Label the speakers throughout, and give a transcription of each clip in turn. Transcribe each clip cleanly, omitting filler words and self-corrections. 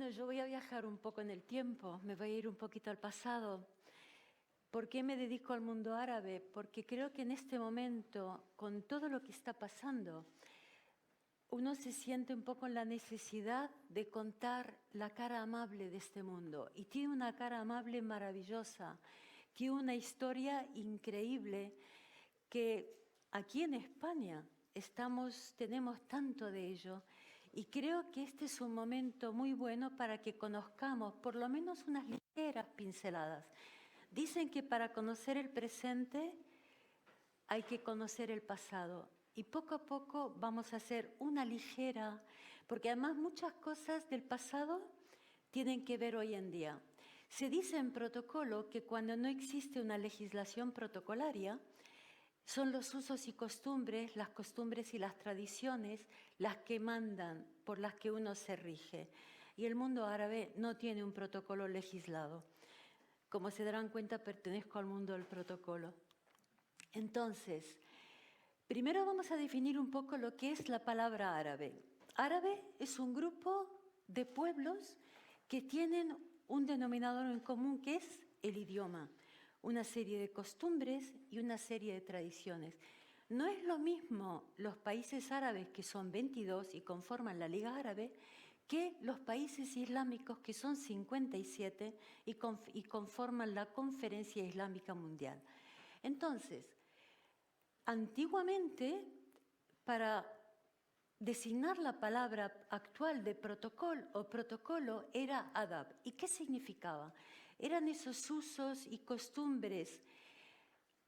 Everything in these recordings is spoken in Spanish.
Speaker 1: Bueno, yo voy a viajar un poco en el tiempo, me voy a ir un poquito al pasado. ¿Por qué me dedico al mundo árabe? Porque creo que en este momento, con todo lo que está pasando, uno se siente un poco en la necesidad de contar la cara amable de este mundo. Y tiene una cara amable maravillosa, tiene una historia increíble que aquí en España tenemos tanto de ello. Y creo que este es un momento muy bueno para que conozcamos por lo menos unas ligeras pinceladas. Dicen que para conocer el presente hay que conocer el pasado. Y poco a poco vamos a hacer una ligera, porque además muchas cosas del pasado tienen que ver hoy en día. Se dice en protocolo que cuando no existe una legislación protocolaria, son los usos y costumbres, las costumbres y las tradiciones las que mandan, por las que uno se rige. Y el mundo árabe no tiene un protocolo legislado. Como se darán cuenta, pertenezco al mundo del protocolo. Entonces, primero vamos a definir un poco lo que es la palabra árabe. Árabe es un grupo de pueblos que tienen un denominador en común que es el idioma, una serie de costumbres y una serie de tradiciones. No es lo mismo los países árabes, que son 22 y conforman la Liga Árabe, que los países islámicos, que son 57 y conforman la Conferencia Islámica Mundial. Entonces, antiguamente, para designar la palabra actual de protocolo era adab. ¿Y qué significaba? Eran esos usos y costumbres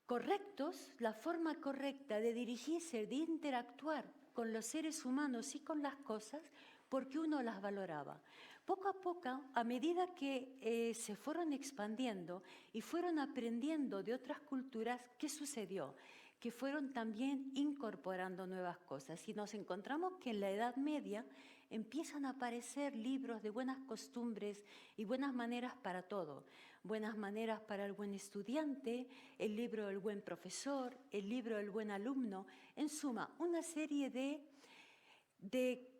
Speaker 1: correctos, la forma correcta de dirigirse, de interactuar con los seres humanos y con las cosas, porque uno las valoraba. Poco a poco, a medida que se fueron expandiendo y fueron aprendiendo de otras culturas, ¿qué sucedió? Que fueron también incorporando nuevas cosas. Y nos encontramos que en la Edad Media empiezan a aparecer libros de buenas costumbres y buenas maneras para todo. Buenas maneras para el buen estudiante, el libro del buen profesor, el libro del buen alumno. En suma, una serie de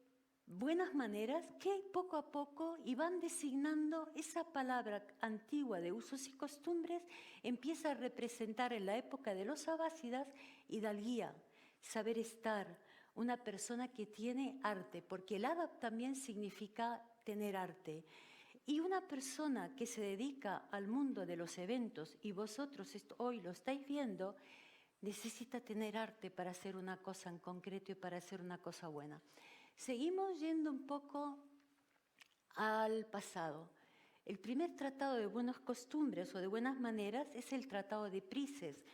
Speaker 1: buenas maneras que poco a poco iban designando esa palabra antigua de usos y costumbres, empieza a representar en la época de los abásidas hidalguía, saber estar, una persona que tiene arte, porque el adab también significa tener arte. Y una persona que se dedica al mundo de los eventos, y vosotros hoy lo estáis viendo, necesita tener arte para hacer una cosa en concreto y para hacer una cosa buena. Seguimos yendo un poco al pasado. El primer tratado de buenas costumbres o de buenas maneras es el Tratado de Prises.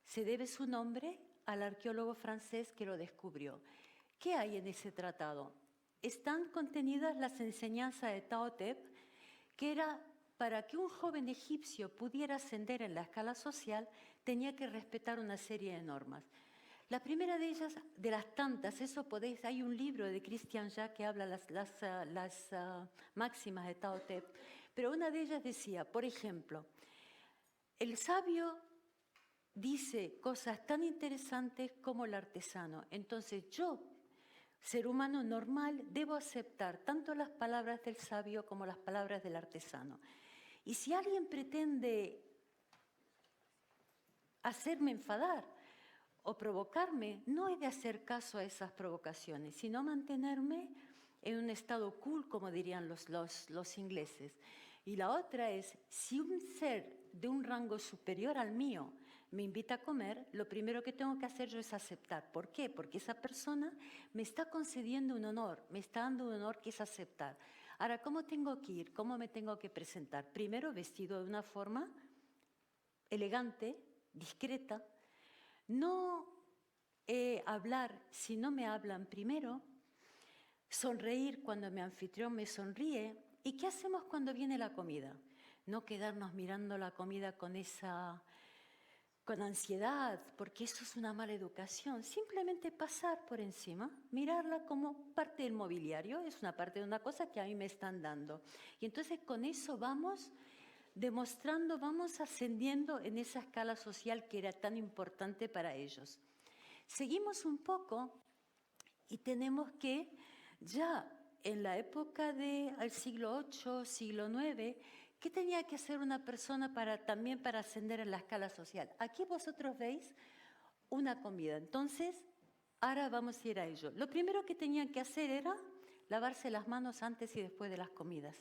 Speaker 1: Se debe su nombre al arqueólogo francés que lo descubrió. ¿Qué hay en ese tratado? Están contenidas las enseñanzas de Taotep, que era para que un joven egipcio pudiera ascender en la escala social, tenía que respetar una serie de normas. La primera de ellas, de las tantas, hay un libro de Christian Jacques que habla las máximas de Taotep, pero una de ellas decía, por ejemplo, el sabio dice cosas tan interesantes como el artesano. Entonces yo, ser humano normal, debo aceptar tanto las palabras del sabio como las palabras del artesano. Y si alguien pretende hacerme enfadar o provocarme, no he de hacer caso a esas provocaciones, sino mantenerme en un estado cool, como dirían los ingleses. Y la otra es, si un ser de un rango superior al mío me invita a comer, lo primero que tengo que hacer yo es aceptar. ¿Por qué? Porque esa persona me está concediendo un honor, me está dando un honor que es aceptar. Ahora, ¿cómo tengo que ir? ¿Cómo me tengo que presentar? Primero, vestido de una forma elegante, discreta. No hablar si no me hablan primero, sonreír cuando mi anfitrión me sonríe. ¿Y qué hacemos cuando viene la comida? No quedarnos mirando la comida con ansiedad, porque eso es una mala educación. Simplemente pasar por encima, mirarla como parte del mobiliario, es una parte de una cosa que a mí me están dando. Y entonces con eso vamos demostrando, vamos ascendiendo en esa escala social que era tan importante para ellos. Seguimos un poco y tenemos que ya en la época del siglo VIII, siglo IX, ¿qué tenía que hacer una persona también para ascender en la escala social? Aquí vosotros veis una comida. Entonces, ahora vamos a ir a ello. Lo primero que tenían que hacer era lavarse las manos antes y después de las comidas.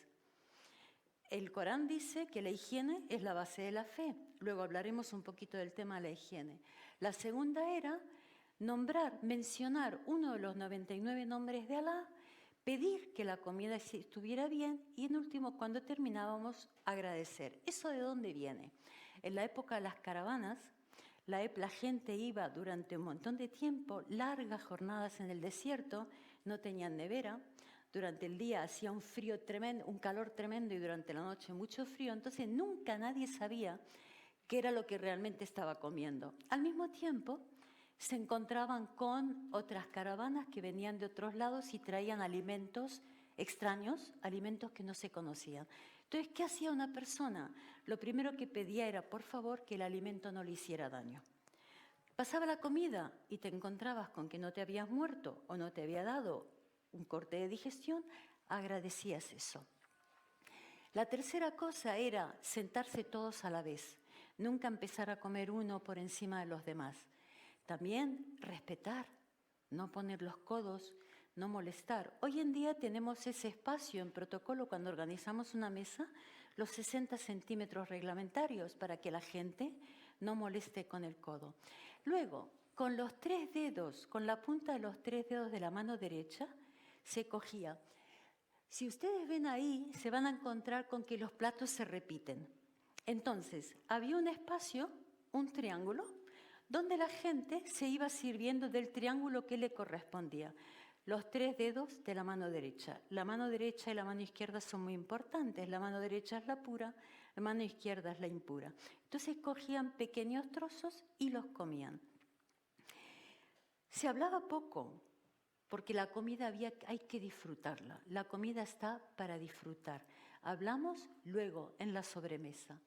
Speaker 1: El Corán dice que la higiene es la base de la fe. Luego hablaremos un poquito del tema de la higiene. La segunda era mencionar uno de los 99 nombres de Alá, pedir que la comida estuviera bien y en último, cuando terminábamos, agradecer. ¿Eso de dónde viene? En la época de las caravanas, la gente iba durante un montón de tiempo, largas jornadas en el desierto, no tenían nevera, durante el día hacía un frío tremendo, un calor tremendo y durante la noche mucho frío, entonces nunca nadie sabía qué era lo que realmente estaba comiendo. Al mismo tiempo, se encontraban con otras caravanas que venían de otros lados y traían alimentos extraños, alimentos que no se conocían. Entonces, ¿qué hacía una persona? Lo primero que pedía era, por favor, que el alimento no le hiciera daño. Pasaba la comida y te encontrabas con que no te habías muerto o no te había dado un corte de digestión, agradecías eso. La tercera cosa era sentarse todos a la vez, nunca empezar a comer uno por encima de los demás. También respetar, no poner los codos, no molestar. Hoy en día tenemos ese espacio en protocolo cuando organizamos una mesa, los 60 centímetros reglamentarios para que la gente no moleste con el codo. Luego, con los 3 dedos, con la punta de los 3 dedos de la mano derecha, se cogía. Si ustedes ven ahí, se van a encontrar con que los platos se repiten. Entonces, había un espacio, un triángulo, donde la gente se iba sirviendo del triángulo que le correspondía. Los 3 dedos de la mano derecha. La mano derecha y la mano izquierda son muy importantes. La mano derecha es la pura, la mano izquierda es la impura. Entonces cogían pequeños trozos y los comían. Se hablaba poco, porque la comida hay que disfrutarla. La comida está para disfrutar. Hablamos luego en la sobremesa.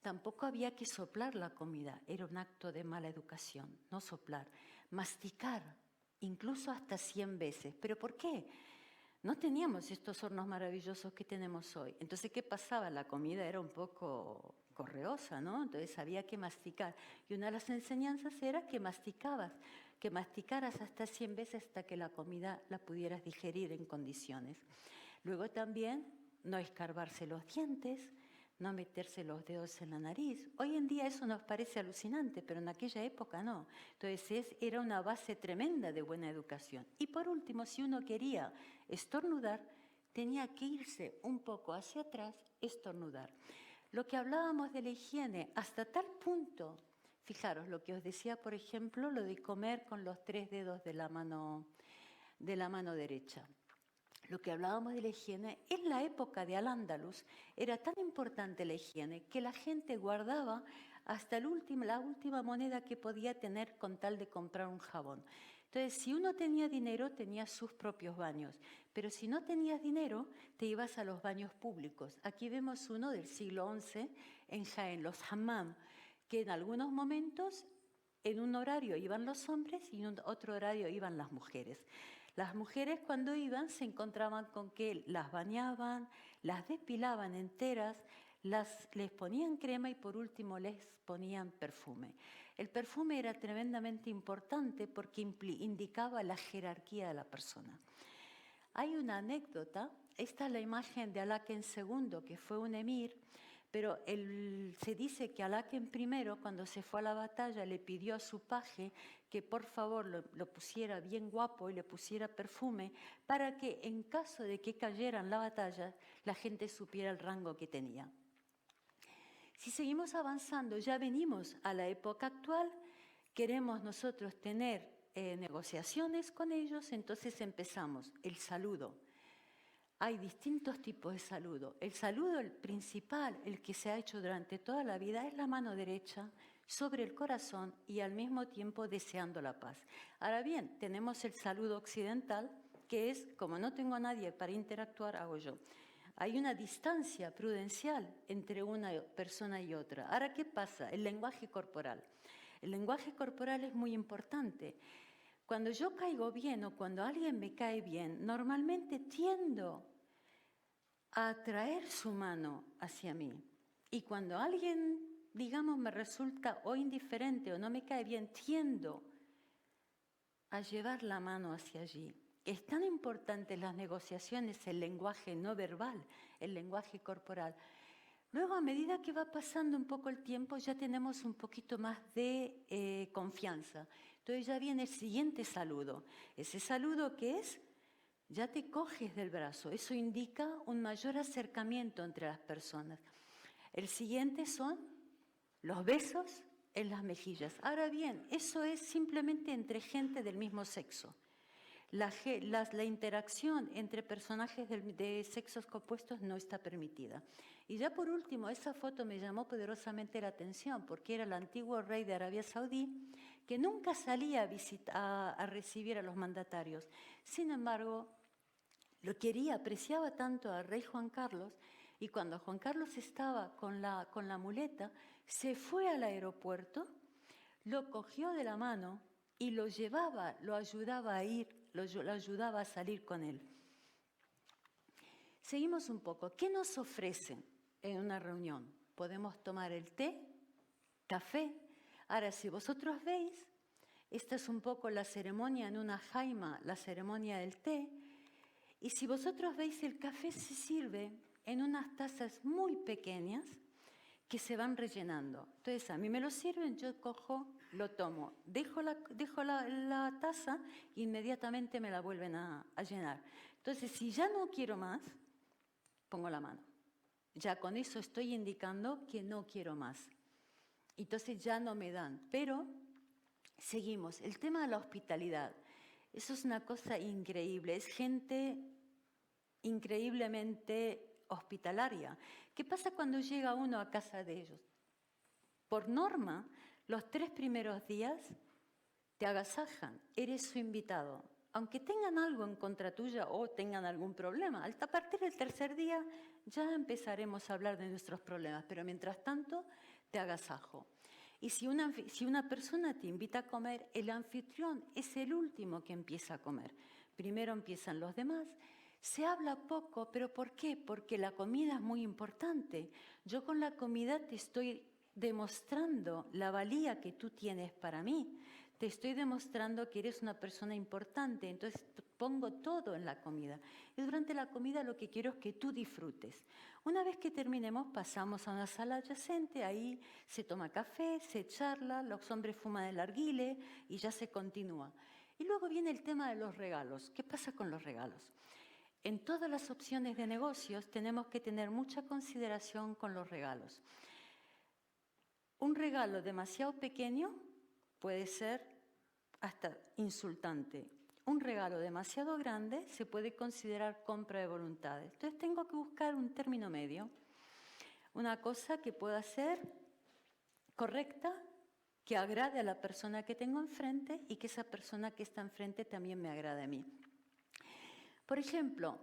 Speaker 1: Tampoco había que soplar la comida, era un acto de mala educación, no soplar. Masticar, incluso hasta 100 veces. ¿Pero por qué? No teníamos estos hornos maravillosos que tenemos hoy. Entonces, ¿qué pasaba? La comida era un poco correosa, ¿no? Entonces había que masticar. Y una de las enseñanzas era que masticaras hasta 100 veces hasta que la comida la pudieras digerir en condiciones. Luego también no escarbarse los dientes, no meterse los dedos en la nariz. Hoy en día eso nos parece alucinante, pero en aquella época no. Entonces era una base tremenda de buena educación. Y por último, si uno quería estornudar, tenía que irse un poco hacia atrás, estornudar. Lo que hablábamos de la higiene, hasta tal punto, fijaros, lo que os decía, por ejemplo, lo de comer con los 3 dedos de la mano derecha. Lo que hablábamos de la higiene, en la época de Al-Ándalus era tan importante la higiene que la gente guardaba hasta la última moneda que podía tener con tal de comprar un jabón. Entonces, si uno tenía dinero, tenía sus propios baños, pero si no tenías dinero, te ibas a los baños públicos. Aquí vemos uno del siglo XI en Jaén, los hammam, que en algunos momentos, en un horario iban los hombres y en otro horario iban las mujeres. Las mujeres cuando iban se encontraban con que las bañaban, las depilaban enteras, les ponían crema y por último les ponían perfume. El perfume era tremendamente importante porque indicaba la jerarquía de la persona. Hay una anécdota, esta es la imagen de Alaken II, que fue un emir, pero se dice que Alaken I, cuando se fue a la batalla, le pidió a su paje que por favor lo pusiera bien guapo y le pusiera perfume para que en caso de que cayera en la batalla, la gente supiera el rango que tenía. Si seguimos avanzando, ya venimos a la época actual, queremos nosotros tener negociaciones con ellos, entonces empezamos el saludo. Hay distintos tipos de saludo. El saludo, el principal, el que se ha hecho durante toda la vida, es la mano derecha sobre el corazón y al mismo tiempo deseando la paz. Ahora bien, tenemos el saludo occidental, que es, como no tengo a nadie para interactuar, hago yo. Hay una distancia prudencial entre una persona y otra. Ahora, ¿qué pasa? El lenguaje corporal. El lenguaje corporal es muy importante. Cuando yo caigo bien o cuando alguien me cae bien, normalmente tiendo a atraer su mano hacia mí. Y cuando alguien, digamos, me resulta o indiferente o no me cae bien, tiendo a llevar la mano hacia allí. Es tan importante en las negociaciones el lenguaje no verbal, el lenguaje corporal. Luego, a medida que va pasando un poco el tiempo, ya tenemos un poquito más de confianza. Entonces ya viene el siguiente saludo. Ese saludo que es, ya te coges del brazo. Eso indica un mayor acercamiento entre las personas. El siguiente son los besos en las mejillas. Ahora bien, eso es simplemente entre gente del mismo sexo. La interacción entre personajes de sexos compuestos no está permitida. Y ya por último, esa foto me llamó poderosamente la atención porque era el antiguo rey de Arabia Saudí que nunca salía a recibir a los mandatarios. Sin embargo, lo quería, apreciaba tanto al rey Juan Carlos, y cuando Juan Carlos estaba con la muleta, se fue al aeropuerto, lo cogió de la mano y lo llevaba, lo ayudaba a ir, lo ayudaba a salir con él. Seguimos un poco. ¿Qué nos ofrecen en una reunión? Podemos tomar el té, café. Ahora, si vosotros veis, esta es un poco la ceremonia en una jaima, la ceremonia del té. Y si vosotros veis, el café se sirve en unas tazas muy pequeñas que se van rellenando. Entonces, a mí me lo sirven, yo cojo, lo tomo, dejo la taza e inmediatamente me la vuelven a llenar. Entonces, si ya no quiero más, pongo la mano. Ya con eso estoy indicando que no quiero más. Entonces ya no me dan. Pero seguimos. El tema de la hospitalidad. Eso es una cosa increíble. Es gente increíblemente hospitalaria. ¿Qué pasa cuando llega uno a casa de ellos? Por norma, los 3 primeros días te agasajan, eres su invitado. Aunque tengan algo en contra tuya o tengan algún problema, a partir del 3er día ya empezaremos a hablar de nuestros problemas, pero mientras tanto te agasajo. Y si una persona te invita a comer, el anfitrión es el último que empieza a comer. Primero empiezan los demás. Se habla poco, ¿pero por qué? Porque la comida es muy importante. Yo con la comida te estoy demostrando la valía que tú tienes para mí. Te estoy demostrando que eres una persona importante, entonces pongo todo en la comida. Y durante la comida lo que quiero es que tú disfrutes. Una vez que terminemos, pasamos a una sala adyacente, ahí se toma café, se charla, los hombres fuman el narguilé y ya se continúa. Y luego viene el tema de los regalos. ¿Qué pasa con los regalos? En todas las opciones de negocios tenemos que tener mucha consideración con los regalos. Un regalo demasiado pequeño puede ser hasta insultante. Un regalo demasiado grande se puede considerar compra de voluntades. Entonces tengo que buscar un término medio, una cosa que pueda ser correcta, que agrade a la persona que tengo enfrente y que esa persona que está enfrente también me agrade a mí. Por ejemplo,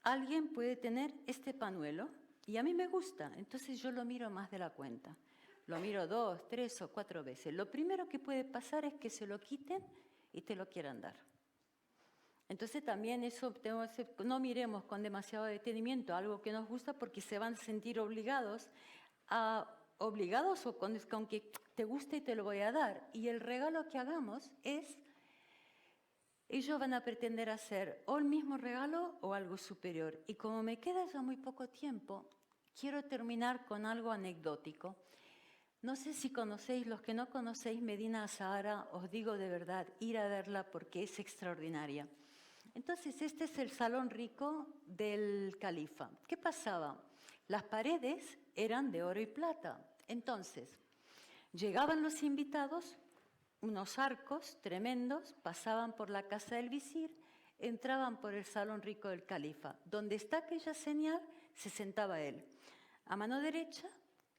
Speaker 1: alguien puede tener este pañuelo y a mí me gusta, entonces yo lo miro más de la cuenta. Lo miro 2, 3 o 4 veces. Lo primero que puede pasar es que se lo quiten y te lo quieran dar. Entonces también eso, no miremos con demasiado detenimiento algo que nos gusta porque se van a sentir obligados o con que te guste y te lo voy a dar. Y el regalo que hagamos es, ellos van a pretender hacer o el mismo regalo o algo superior. Y como me queda ya muy poco tiempo, quiero terminar con algo anecdótico. No sé si conocéis, los que no conocéis Medina Azahara, os digo de verdad, ir a verla porque es extraordinaria. Entonces, este es el salón rico del califa. ¿Qué pasaba? Las paredes eran de oro y plata. Entonces, llegaban los invitados, unos arcos tremendos, pasaban por la casa del visir, entraban por el salón rico del califa. Donde está aquella señal, se sentaba él. A mano derecha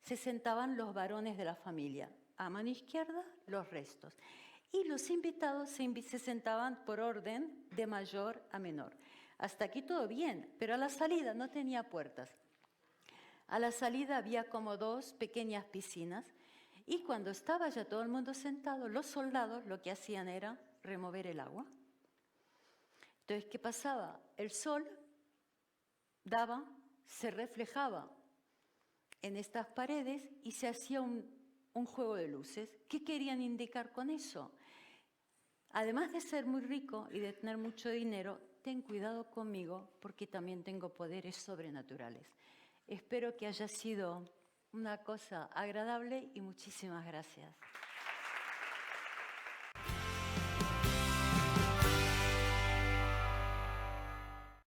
Speaker 1: se sentaban los varones de la familia, a mano izquierda los restos. Y los invitados se sentaban por orden de mayor a menor. Hasta aquí todo bien, pero a la salida no tenía puertas. A la salida había como 2 pequeñas piscinas Y cuando estaba ya todo el mundo sentado, los soldados lo que hacían era remover el agua. Entonces, ¿qué pasaba? El sol daba, se reflejaba en estas paredes y se hacía un juego de luces. ¿Qué querían indicar con eso? Además de ser muy rico y de tener mucho dinero, ten cuidado conmigo porque también tengo poderes sobrenaturales. Espero que haya sido una cosa agradable y muchísimas gracias.